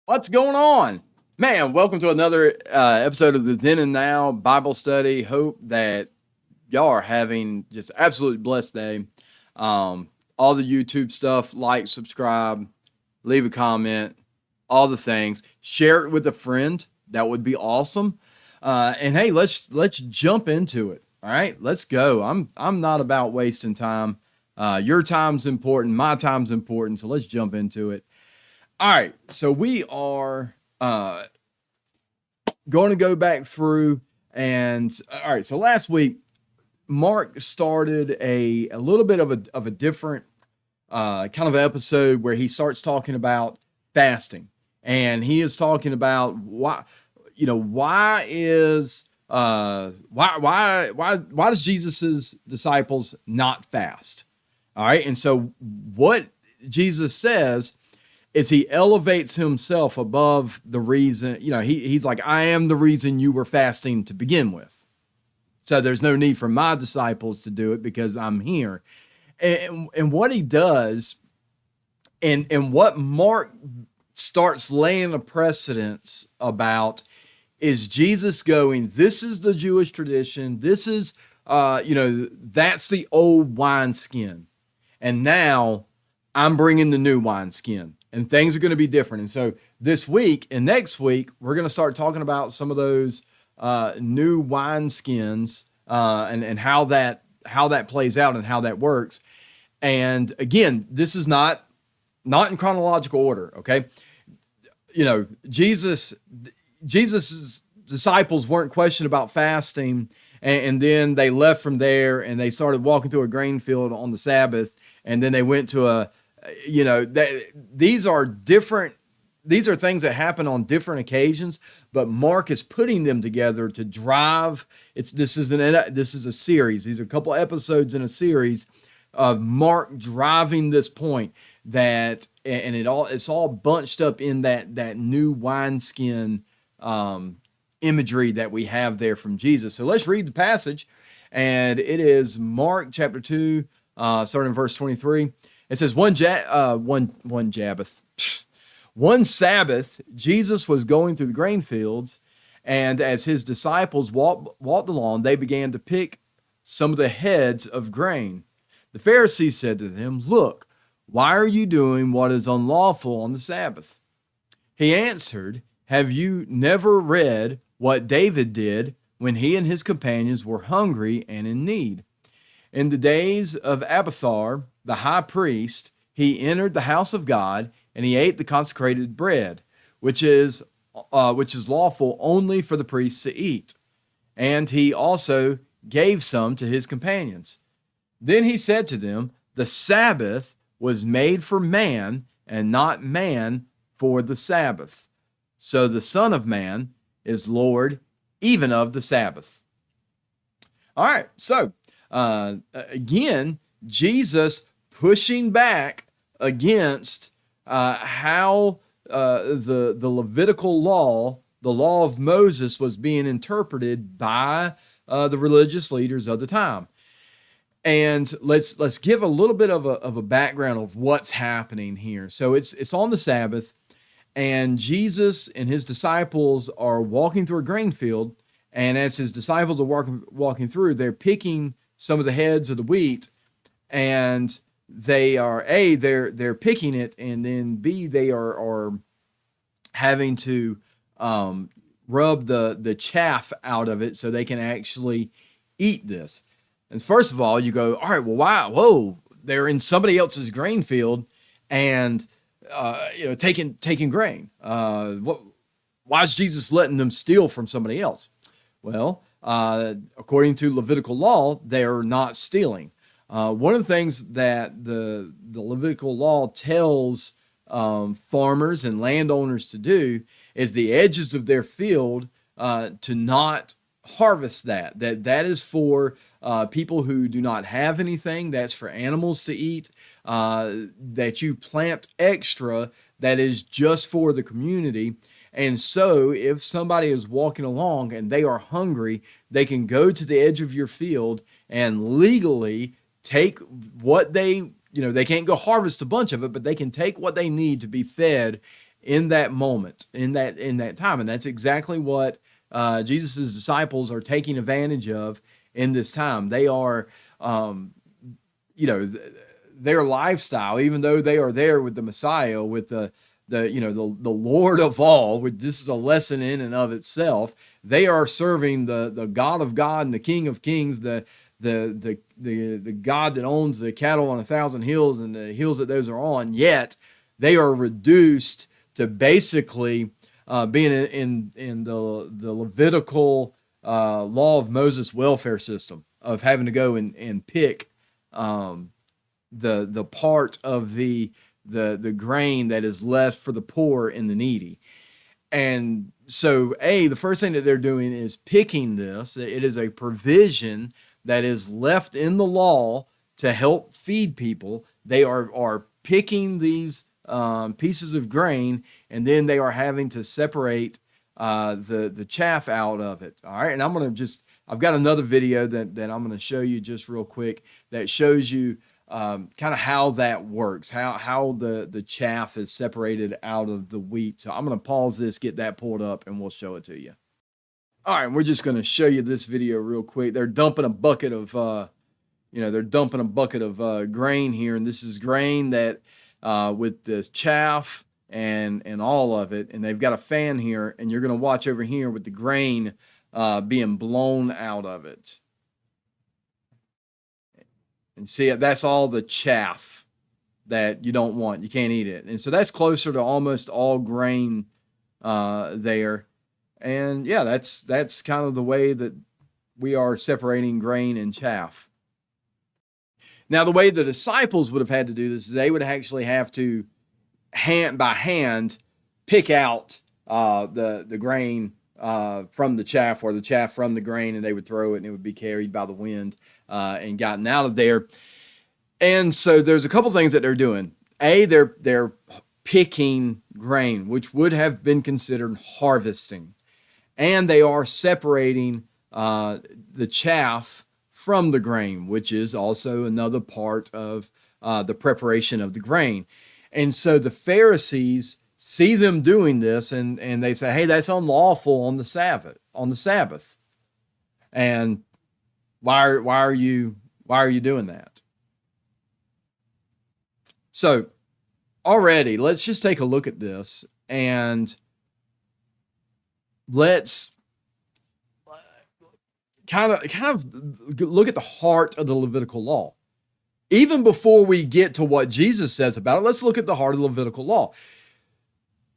What's going on? Man, welcome to another episode of the Then and Now Bible Study. Hope that y'all are having just absolutely blessed day. All the YouTube stuff, like, subscribe, leave a comment, all the things. Share it with a friend. That would be awesome. And hey, let's jump into it. All right, let's go. I'm not about wasting time. Your time's important. My time's important. So let's jump into it. All right, so we are going to go back through and all right. So last week, Mark started a little bit of a different kind of episode where he starts talking about fasting, and he is talking about why is why does Jesus's disciples not fast? All right, and so what Jesus says is he elevates himself above the reason, he's like, I am the reason you were fasting to begin with. So there's no need for my disciples to do it because I'm here. And what he does, and what Mark starts laying a precedence about is Jesus going, this is the Jewish tradition. This is, that's the old wineskin. And now I'm bringing the new wineskin. And things are going to be different. And so this week and next week, we're going to start talking about some of those new wineskins and how that plays out and how that works. And again, this is not in chronological order. Okay, Jesus's disciples weren't questioned about fasting, and then they left from there and they started walking through a grain field on the Sabbath, and then they went to these are different. These are things that happen on different occasions, but Mark is putting them together to drive. This is a series. These are a couple episodes in a series of Mark driving this point that, and it's all bunched up in that new wineskin imagery that we have there from Jesus. So let's read the passage, and it is Mark chapter 2, starting in verse 23. It says, one Sabbath, Jesus was going through the grain fields, and as his disciples walked along, they began to pick some of the heads of grain. The Pharisees said to them, look, why are you doing what is unlawful on the Sabbath? He answered, have you never read what David did when he and his companions were hungry and in need? In the days of Abiathar, the high priest, he entered the house of God, and he ate the consecrated bread, which is lawful only for the priests to eat. And he also gave some to his companions. Then he said to them, the Sabbath was made for man, and not man for the Sabbath. So the Son of Man is Lord even of the Sabbath. All right, so again, Jesus pushing back against how the Levitical law, the law of Moses, was being interpreted by the religious leaders of the time. And let's give a little bit of a background of what's happening here. So it's on the Sabbath, and Jesus and his disciples are walking through a grain field, and as his disciples are walking through, they're picking some of the heads of the wheat, and they're picking it, and then B, they are having to rub the chaff out of it so they can actually eat this. And first of all, you go, all right, well, why? Whoa, they're in somebody else's grain field, and taking grain. Why is Jesus letting them steal from somebody else? Well, according to Levitical law, they're not stealing. One of the things that the Levitical law tells farmers and landowners to do is the edges of their field to not harvest that is for people who do not have anything. That's for animals to eat. That you plant extra that is just for the community. And so if somebody is walking along and they are hungry, they can go to the edge of your field and legally take what they can't go harvest a bunch of it, but they can take what they need to be fed in that moment, in that time. And that's exactly what Jesus' disciples are taking advantage of in this time. They are, you know, their lifestyle, even though they are there with the Messiah, with the Lord of all, which this is a lesson in and of itself. They are serving the God of God and the King of Kings, the God that owns the cattle on 1,000 hills and the hills that those are on. Yet they are reduced to basically being in the Levitical law of Moses welfare system of having to go and pick the part of the grain that is left for the poor and the needy. And so, the first thing that they're doing is picking this. It is a provision that is left in the law to help feed people. They are picking these pieces of grain, and then they are having to separate the chaff out of it. All right, and I've got another video that I'm going to show you just real quick that shows you kind of how that works, how the chaff is separated out of the wheat. So I'm going to pause this, get that pulled up, and we'll show it to you. All right, we're just going to show you this video real quick. They're dumping a bucket of, grain here, and this is grain that with the chaff and all of it, and they've got a fan here, and you're going to watch over here with the grain being blown out of it. And see, that's all the chaff that you don't want. You can't eat it. And so that's closer to almost all grain there. And yeah, that's kind of the way that we are separating grain and chaff. Now, the way the disciples would have had to do this is they would actually have to hand by hand pick out the grain from the chaff, or the chaff from the grain, and they would throw it, and it would be carried by the wind and gotten out of there. And so there's a couple things that they're doing. They're picking grain, which would have been considered harvesting, and they are separating the chaff from the grain, which is also another part of the preparation of the grain. And so the Pharisees see them doing this, and they say, "Hey, that's unlawful on the Sabbath. And why are you doing that?" So already, let's just take a look at this, and let's kind of look at the heart of the Levitical law. Even before we get to what Jesus says about it, let's look at the heart of the Levitical law.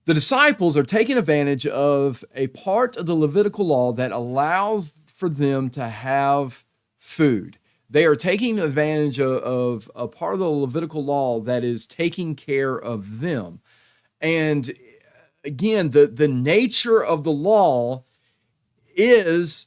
The disciples are taking advantage of a part of the Levitical law that allows for them to have food. They are taking advantage of a part of the Levitical law that is taking care of them. And again, the nature of the law is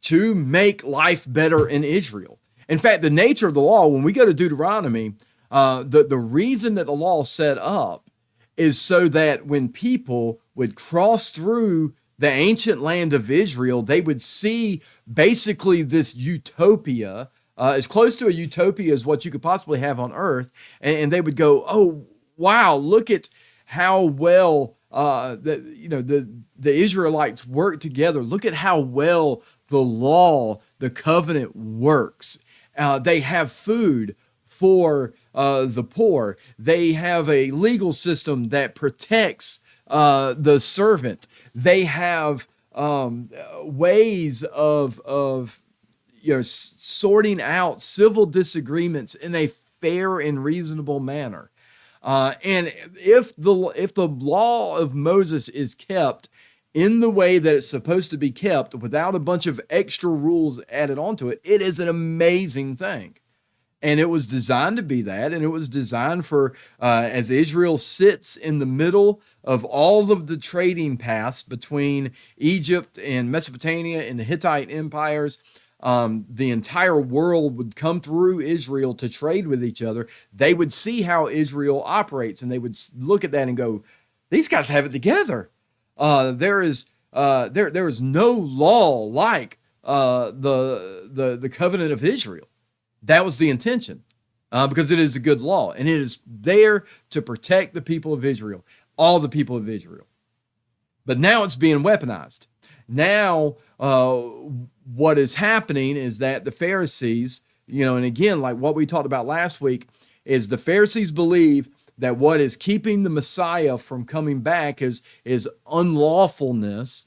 to make life better in Israel. In fact, the nature of the law, when we go to Deuteronomy, the reason that the law is set up is so that when people would cross through the ancient land of Israel, they would see basically this utopia, as close to a utopia as what you could possibly have on earth. And they would go, "Oh, wow, look at how well the Israelites work together. Look at how well the law, the covenant works. They have food for the poor. They have a legal system that protects the servant. They have ways of sorting out civil disagreements in a fair and reasonable manner. And if the law of Moses is kept in the way that it's supposed to be kept, without a bunch of extra rules added onto it, it is an amazing thing. And it was designed to be that, and it was designed for, as Israel sits in the middle of all of the trading paths between Egypt and Mesopotamia and the Hittite empires, the entire world would come through Israel to trade with each other. They would see how Israel operates, and they would look at that and go, "These guys have it together." There is no law like the covenant of Israel. That was the intention. because it is a good law, and it is there to protect the people of Israel, all the people of Israel. But now it's being weaponized. Now, what is happening is that the Pharisees, and again, like what we talked about last week, is the Pharisees believe that what is keeping the Messiah from coming back is unlawfulness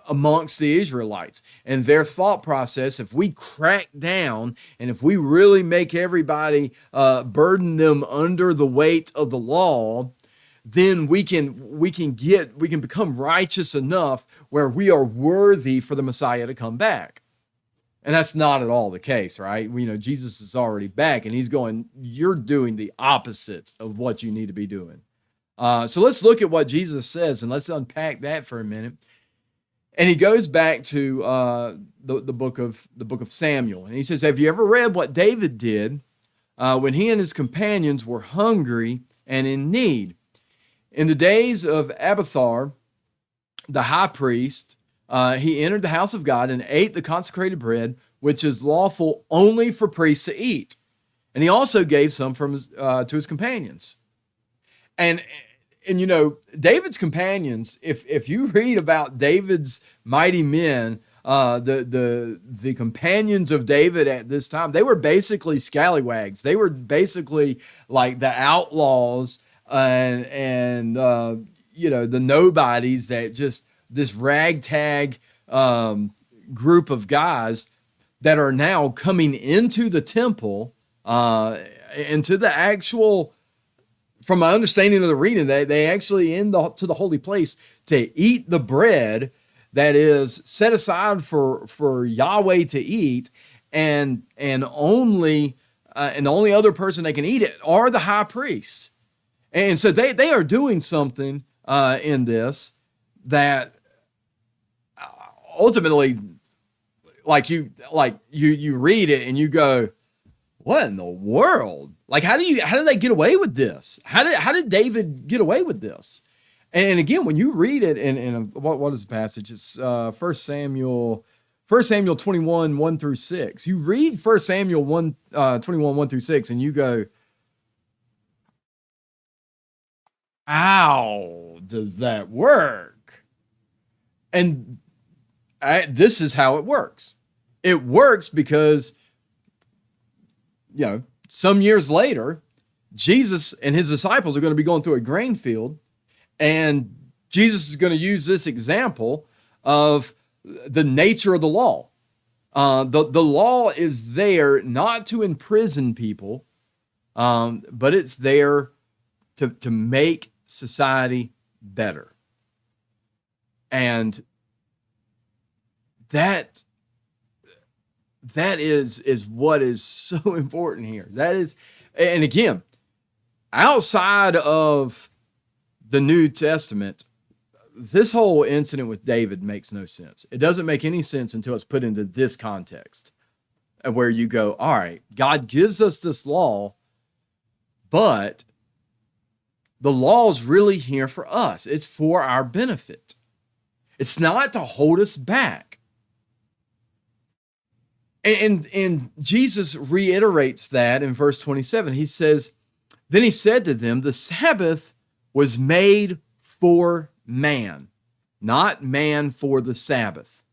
amongst the Israelites. And their thought process, if we crack down and if we really make everybody burden them under the weight of the law, then we can become righteous enough where we are worthy for the Messiah to come back. And that's not at all the case, right? Jesus is already back, and he's going, you're doing the opposite of what you need to be doing. So let's look at what Jesus says, and let's unpack that for a minute. And he goes back to the book of Samuel, and he says, have you ever read what David did when he and his companions were hungry and in need? In the days of Abiathar, the high priest, he entered the house of God and ate the consecrated bread, which is lawful only for priests to eat. And he also gave some to his companions. And David's companions, if you read about David's mighty men, the companions of David at this time, they were basically scallywags. They were basically like the outlaws and the nobodies, that just this ragtag group of guys that are now coming into the temple, into the actual, from my understanding of the reading, they actually to the holy place to eat the bread that is set aside for Yahweh to eat, and only the only other person that can eat it are the high priests. And so they are doing something in this that ultimately, you read it and you go, what in the world? Like, how did they get away with this? How did David get away with this? And again, when you read it in what is the passage? It's 1 Samuel 21, 1 through 6. You read 1 Samuel 21, 1 through 6, and you go, how does that work? And this is how it works. It works because, some years later, Jesus and his disciples are going to be going through a grain field, and Jesus is going to use this example of the nature of the law. The law is there not to imprison people, but it's there to make society better. And that is what is so important here. That is, and again, outside of the New Testament, this whole incident with David makes no sense. It doesn't make any sense until it's put into this context, where you go, all right, God gives us this law, but the law is really here for us. It's for our benefit. It's not to hold us back. And Jesus reiterates that in verse 27. He says, then he said to them, the Sabbath was made for man, not man for the Sabbath.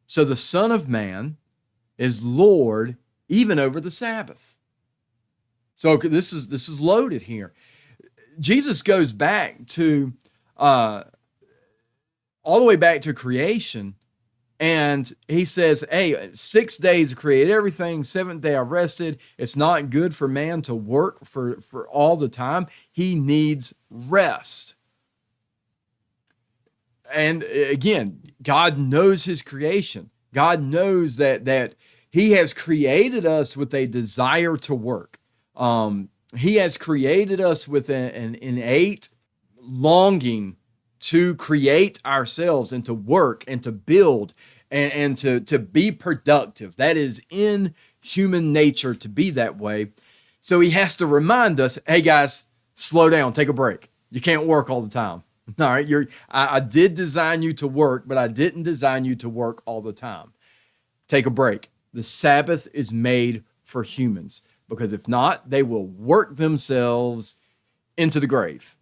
So the Son of Man is Lord even over the Sabbath. So this is loaded here. Jesus goes back to all the way back to creation, and he says, hey, 6 days to create everything, seventh day I rested. It's not good for man to work for all the time. He needs rest. And again, God knows his creation. God knows that he has created us with a desire to work. He has created us with an innate longing to create ourselves and to work and to build and to be productive. That is in human nature to be that way. So he has to remind us, hey guys, slow down, take a break. You can't work all the time. All right, I did design you to work, but I didn't design you to work all the time. Take a break. The Sabbath is made for humans. because if not, they will work themselves into the grave.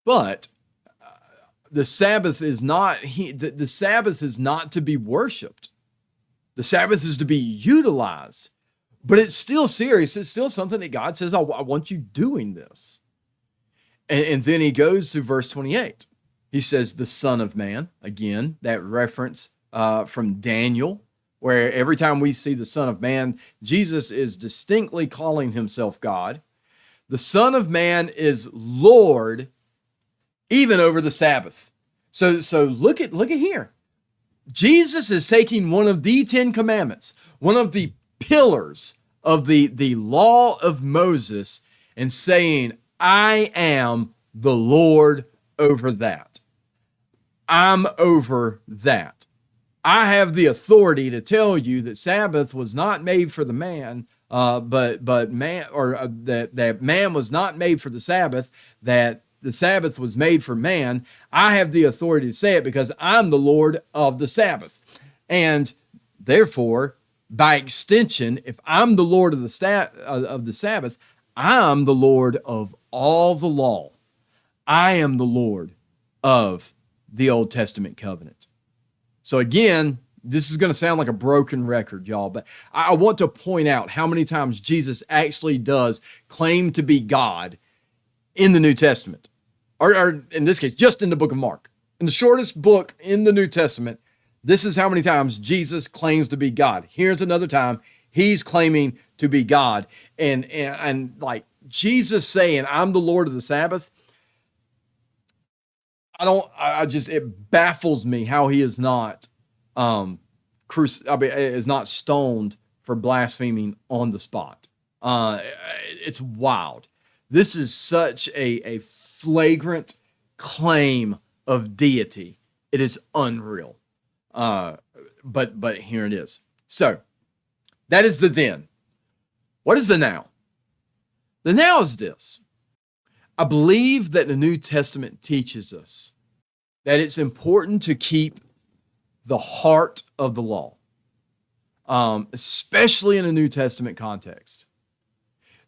But the Sabbath is not the Sabbath is not to be worshiped. The Sabbath is to be utilized. But it's still serious. It's still something that God says, I want you doing this. And then he goes to verse 28. He says, the Son of Man. Again, that reference from Daniel, where every time we see the Son of Man, Jesus is distinctly calling himself God. The Son of Man is Lord even over the Sabbath. So look at here. Jesus is taking one of the 10 commandments, one of the pillars of the law of Moses, and saying, I am the Lord over that. I'm over that. I have the authority to tell you that Sabbath was not made for the man, but man, or that man was not made for the Sabbath, that the Sabbath was made for man. I have the authority to say it because I'm the Lord of the Sabbath. And therefore, by extension, if I'm the Lord of the Sabbath, I'm the Lord of all the law. I am the Lord of the Old Testament covenant. So again, this is going to sound like a broken record, y'all, but I want to point out how many times Jesus actually does claim to be God in the New Testament. Or in this case, just in the book of Mark. In the shortest book in the New Testament, this is how many times Jesus claims to be God. Here's another time he's claiming to be God. And like Jesus saying, I'm the Lord of the Sabbath, it baffles me how he is not is not stoned for blaspheming on the spot. It's wild. This is such a flagrant claim of deity. It is unreal. But here it is. So that is the then. What is the now? The now is this. I believe that the New Testament teaches us that it's important to keep the heart of the law, especially in a New Testament context.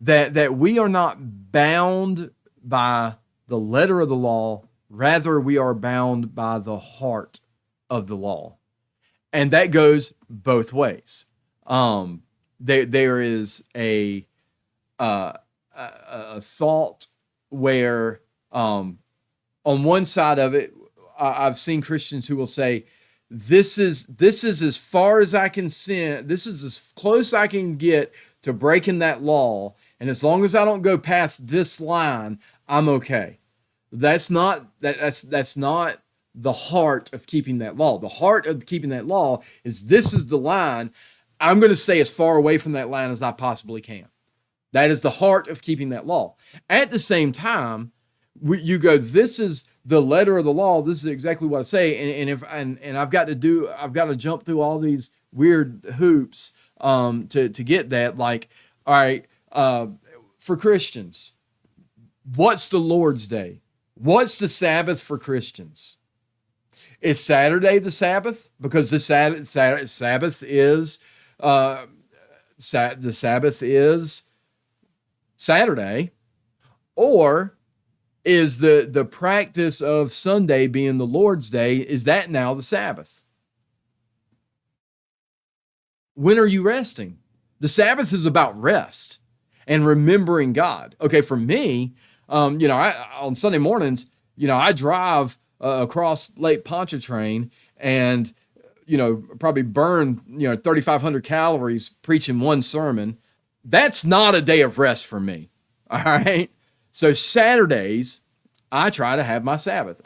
That we are not bound by the letter of the law, rather we are bound by the heart of the law. And that goes both ways. There is a thought where on one side of it, I've seen Christians who will say, this is as far as I can sin. This is as close I can get to breaking that law. And as long as I don't go past this line, I'm okay. That's not the heart of keeping that law. The heart of keeping that law is, this is the line. I'm going to stay as far away from that line as I possibly can. That is the heart of keeping that law. At the same time, you go, this is the letter of the law. This is exactly what I say. And I've got to jump through all these weird hoops to get that. Like, all right, for Christians, what's the Lord's Day? What's the Sabbath for Christians? Is Saturday the Sabbath? Because the Sabbath is the Sabbath is Saturday, or is the practice of Sunday being the Lord's Day, is that now the Sabbath? When are you resting? The Sabbath is about rest and remembering God. Okay, for me, on Sunday mornings, I drive across Lake Pontchartrain and, probably burn, 3,500 calories preaching one sermon. That's not a day of rest for me. All right. So Saturdays, I try to have my Sabbath.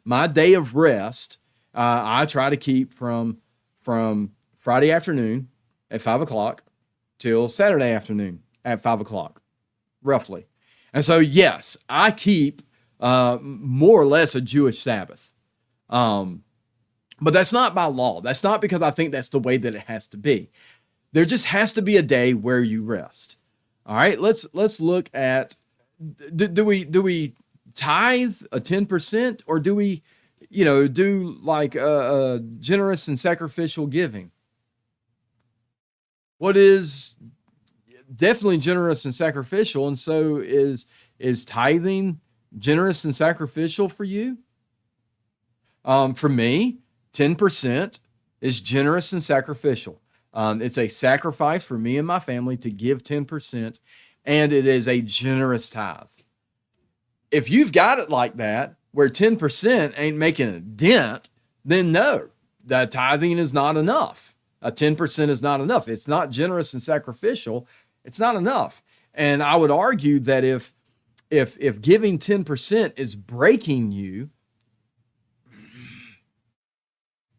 My day of rest, I try to keep from Friday afternoon at 5 o'clock till Saturday afternoon at 5 o'clock, roughly. And so, yes, I keep more or less a Jewish Sabbath. But that's not by law. That's not because I think that's the way that it has to be. There just has to be a day where you rest. All right, let's look at, do we tithe a 10%, or do we, do like generous and sacrificial giving? what is definitely generous and sacrificial, and so is tithing generous and sacrificial for you? For me, 10% is generous and sacrificial. It's a sacrifice for me and my family to give 10%, and it is a generous tithe. If you've got it like that, where 10% ain't making a dent, then no, the tithing is not enough. 10% is not enough. It's not generous and sacrificial. It's not enough. And I would argue that if giving 10% is breaking you,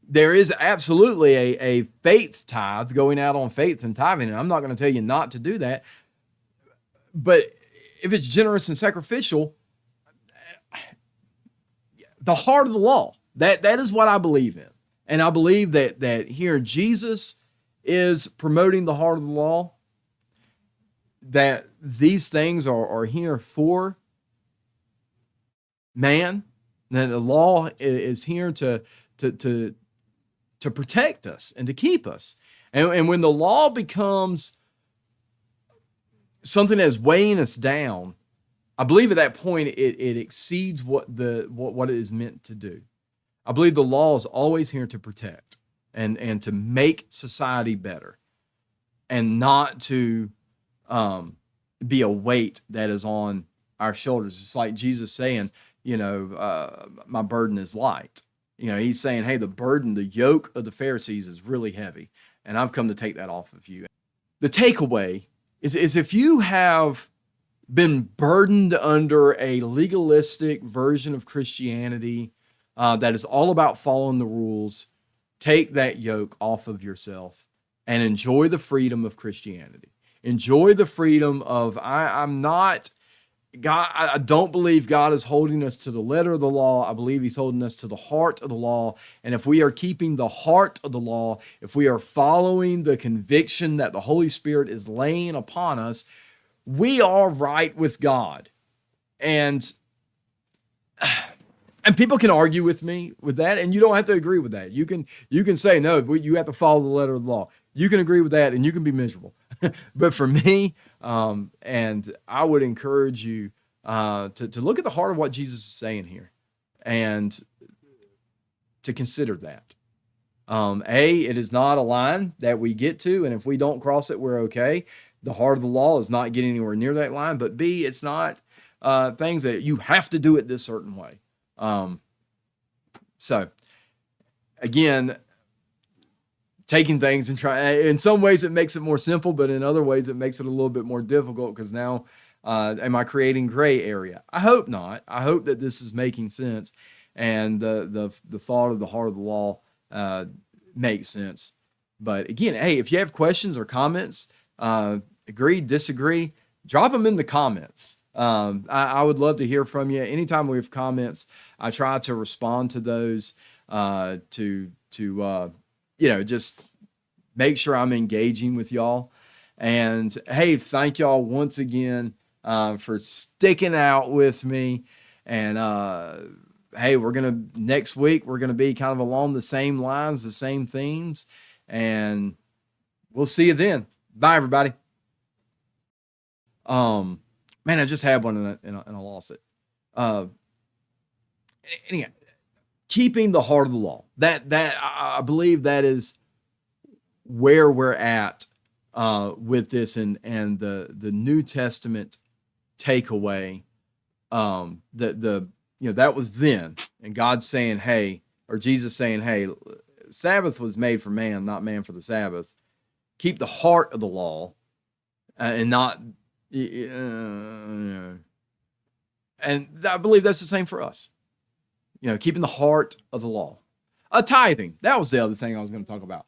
there is absolutely a faith tithe going out on faith and tithing. And I'm not going to tell you not to do that. But if it's generous and sacrificial, the heart of the law, that is what I believe in. And I believe that here Jesus is promoting the heart of the law, that these things are here for man, that the law is here to protect us and to keep us. And when the law becomes something that's weighing us down, I believe at that point it exceeds what it is meant to do. I believe the law is always here to protect and to make society better, and not to be a weight that is on our shoulders. It's like Jesus saying, my burden is light. He's saying, hey, the yoke of the Pharisees is really heavy, and I've come to take that off of you. The takeaway is if you have been burdened under a legalistic version of Christianity that is all about following the rules, take that yoke off of yourself and enjoy the freedom of Christianity. Enjoy the freedom of, I'm not God. I don't believe God is holding us to the letter of the law. I believe he's holding us to the heart of the law. And if we are keeping the heart of the law, if we are following the conviction that the Holy Spirit is laying upon us, we are right with God. And people can argue with me with that, and you don't have to agree with that. You can say, no, you have to follow the letter of the law. You can agree with that, and you can be miserable. But for me, and I would encourage you to look at the heart of what Jesus is saying here, and to consider that. It is not a line that we get to, and if we don't cross it, we're okay. The heart of the law is not getting anywhere near that line. But B, it's not things that you have to do it this certain way. So again, taking things and in some ways it makes it more simple, but in other ways it makes it a little bit more difficult, because now am I creating gray area? I hope not. I hope that this is making sense, and the thought of the heart of the law makes sense. But again, hey, if you have questions or comments, agree, disagree, drop them in the comments. I would love to hear from you. Anytime we have comments, I try to respond to those to just make sure I'm engaging with y'all. And hey, thank y'all once again for sticking out with me. And hey, next week, we're going to be kind of along the same lines, the same themes. And we'll see you then. Bye, everybody. Man, I just had one and I lost it. Anyhow, keeping the heart of the law. That I believe that is where we're at with this, and the New Testament takeaway. That was then, and God saying, hey, or Jesus saying, hey, Sabbath was made for man, not man for the Sabbath. Keep the heart of the law, and not. And I believe that's the same for us. Keeping the heart of the law. Tithing. That was the other thing I was going to talk about.